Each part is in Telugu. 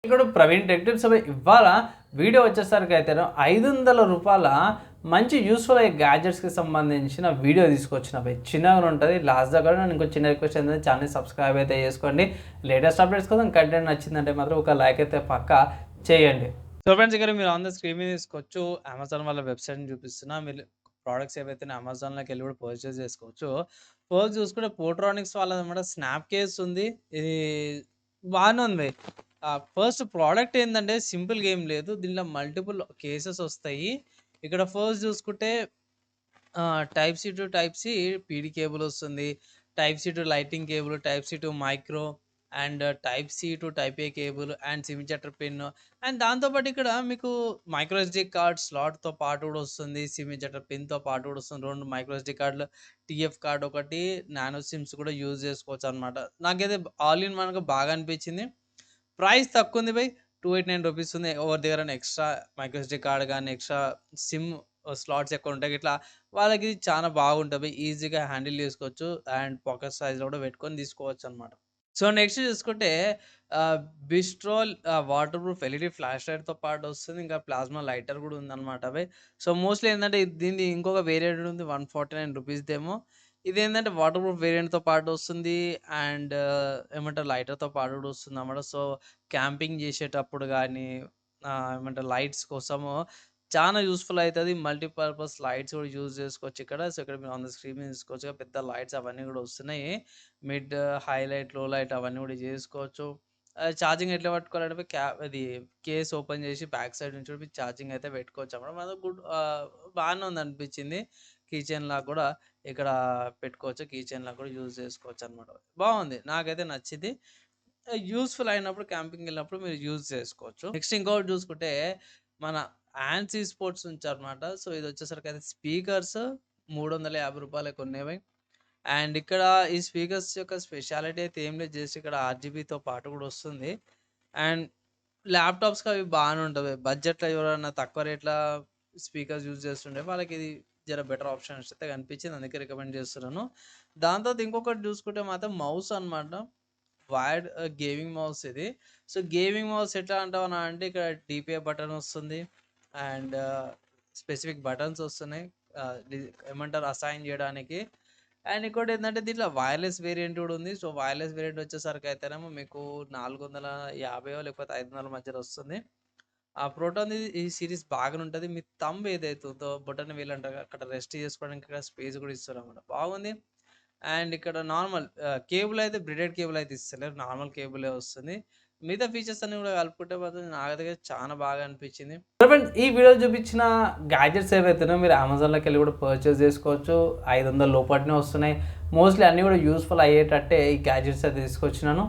ఇక్కడ ప్రవీణ్ టెక్ టిప్స్ ఇవాళ వీడియో వచ్చేసరికి అయితే రూ. 500 మంచి యూస్ఫుల్ అయ్యే గ్యాడ్జెట్స్కి సంబంధించిన వీడియో తీసుకొచ్చిన చిన్నగా ఉంటుంది. లాస్ట్ దగ్గర నేను ఇంకో చిన్న రిక్వెస్ట్ ఏంటంటే ఛానల్ సబ్స్క్రైబ్ అయితే చేసుకోండి. లేటెస్ట్ అప్డేట్స్ కోసం కంటెంట్ నచ్చిందంటే మాత్రం ఒక లైక్ అయితే పక్కా చేయండి. సో ఫ్రెండ్స్, ఇక్కడ మీరు ఆన్ ద స్క్రీన్ మీద తీసుకోవచ్చు. అమెజాన్ వాళ్ళ వెబ్సైట్ని చూపిస్తున్నా. మీరు ప్రోడక్ట్స్ ఏవైతే అమెజాన్లోకి వెళ్ళి కూడా పర్చేస్ చేసుకోవచ్చు. ఫస్ట్ చూసుకుంటే పోట్రానిక్స్ వాళ్ళదన్నమాట స్నాప్ కేస్ ఉంది. ఇది బాగానే ఉంది. ఫస్ట్ ప్రోడక్ట్ ఏందంటే సింపుల్‌గా ఏం లేదు. దీనిలో మల్టిపుల్ కేసెస్ వస్తాయి. ఇక్కడ ఫస్ట్ చూసుకుంటే type C to type C PD cable వస్తుంది. Type C to lightning cable, type C to micro and type C to type A cable and SIM ejector pin. And దాంతోపాటు ఇక్కడ మీకు మైక్రో ఎస్‌డీ కార్డ్ స్లాట్‌తో పాటు కూడా వస్తుంది. సిమ్ ఎజెక్టర్ పిన్‌తో పాటు కూడా వస్తుంది. 2 మైక్రో ఎస్‌డీ కార్డ్‌లు, టీఎఫ్ కార్డ్ ఒకటి, నానో సిమ్స్ కూడా యూజ్ చేసుకోవచ్చనమాట. నాకైతే ఆల్ ఇన్ వన్‌గా బాగా అనిపించింది. ప్రైస్ తక్కువుంది భయ్. రూ. 289 ఉంది. ఎవరి దగ్గరైనా ఎక్స్‌ట్రా మైక్రో ఎస్‌డీ కార్డ్ గానీ, ఎక్స్‌ట్రా సిమ్ స్లాట్స్ ఎక్కువ ఉంటాయి. ఇట్లా వాళ్ళకి చాలా బాగుంటది. ఈజీగా హ్యాండిల్ చేసుకోవచ్చు. అండ్ పాకెట్ సైజ్‌లో కూడా పెట్టుకొని తీసుకోవచ్చనమాట. సో, నెక్స్ట్ చూసుకుంటే బిస్ట్రోల్ వాటర్ ప్రూఫ్ ఎల్ఈడీ ఫ్లాష్ లైట్‌తో పాటు వస్తుంది. ఇంకా ప్లాస్మా లైటర్ కూడా ఉందనమాట భయ్. సో, మోస్ట్‌లీ ఏందంటే దీనిది ఇంకొక వేరియంట్ ఉంది. రూ. 149 దేమో. ఇదేంటంటే వాటర్ ప్రూఫ్ వేరియంట్‌తో పాటు వస్తుంది. అండ్ ఏమంటారు లైటర్‌తో పాటు కూడా వస్తుందన్నమాట. సో, క్యాంపింగ్ చేసేటప్పుడు గానీ, ఏమంటారు లైట్స్ కోసము చానా యూజ్‌ఫుల్ అయితది. మల్టీపర్పస్ లైట్స్ కూడా యూజ్ చేసుకోవచ్చు ఇక్కడ. సో, ఇక్కడ మీరు ఆన్ ద స్క్రీన్ మీద చూసుకోవచ్చు. పెద్ద లైట్స్ అవన్నీ కూడా వస్తున్నాయి. మిడ్, హైలైట్, లో లైట్ అవన్నీ కూడా చేసుకోవచ్చు. ఛార్జింగ్ ఎట్లా పట్టుకోవాలంటే అది కేస్ ఓపెన్ చేసి బ్యాక్ సైడ్ నుంచి కూడా ఛార్జింగ్ అయితే పెట్టుకోవచ్చన్నమాట. మనకు బానే ఉందనిపించింది. కీ చైన్ లాగా కూడా ఇక్కడ పెట్టుకోవచ్చు. కీ చైన్ లాగా కూడా యూజ్ చేసుకోవచ్చనమాట. బావుంది. నాకైతే నచ్చింది. యూజ్‌ఫుల్ అయినప్పుడు క్యాంపింగ్‌కెళ్ళినప్పుడు మీరు యూజ్ చేసుకోవచ్చు. నెక్స్ట్ ఇంకొకటి చూసుకుంటే మన యాన్సీ స్పోర్ట్స్ నుంచనమాట. సో, ఇదొచ్చేసరికయితే స్పీకర్స్ రూ. 350 ఉన్నాయి. అండ్ ఇక్కడ ఈ స్పీకర్స్ యొక్క స్పెషాలిటీ అయితే ఏం లేదు. జస్ట్ ఇక్కడ ఆర్‌జీబీతో పాటు కూడా వస్తుంది. అండ్ ల్యాప్‌టాప్స్‌కి అవి బానే ఉంటది. బడ్జెట్‌లో ఎవరైనా తక్కువ రేట్‌ల స్పీకర్స్ యూజ్ చేస్తుండే వాళ్ళకి ఇది జర బెటర్ ఆప్షన్స్ అయితే కనిపించింది. అందుకే రికమెండ్ చేస్తున్నాను. దాని తర్వాత ఇంకొకటి చూసుకుంటే మాత్రం మౌస్ అనమాట. వైర్డ్ గేమింగ్ మౌస్ ఇది. సో, గేమింగ్ మౌస్ ఎట్లా అంటావనా అంటే ఇక్కడ డీపీఐ బటన్ వస్తుంది. అండ్ స్పెసిఫిక్ బటన్స్ వస్తున్నాయి. ఏమంటారు అసైన్ చేయడానికి. అండ్ ఇంకోటేంటంటే దీంట్లో వైర్‌లెస్ వేరియంట్ కూడా ఉంది. సో, వైర్‌లెస్ వేరియంట్ వచ్చేసరికయితేనేమో మీకు 450 లేకపోతే 500 మధ్యలో వస్తుంది. ఆ ప్రోటాన్‌ది ఈ సీరీస్ బాగానే ఉంటది. మీ థంబ్ ఏదైతే ఉందో బొటన వేలు అంటారు అక్కడ రెస్ట్ చేసుకోవడానికి ఇక్కడ స్పేస్ కూడా ఇస్తారన్నమాట. బాగుంది. అండ్ ఇక్కడ నార్మల్ కేబుల్ అయితే బ్రిడెడ్ కేబుల్ అయితే ఇస్తలేరు. నార్మల్ కేబులే వస్తుంది. మిగతా ఫీచర్స్ అన్నీ కూడా కలుపుకుంటే మాత్రం నాకైతే చాలా బాగా అనిపించింది. ఫ్రెండ్స్, ఈ వీడియోలో చూపించిన గ్యాడ్జెట్స్ ఏవైతేనో మీరు అమెజాన్‌లోకి వెళ్ళి కూడా పర్చేస్ చేసుకోవచ్చు. 500 లోపటనే వస్తున్నాయి. మోస్ట్‌లీ అన్నీ కూడా యూజ్‌ఫుల్ అయ్యేటట్టే ఈ గ్యాడ్జెట్స్ అయితే తీసుకొచ్చినాను.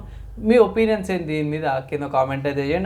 మీ ఒపీనియన్స్ ఏంటి దీని మీద కింద కామెంట్ అయితే చేయండి.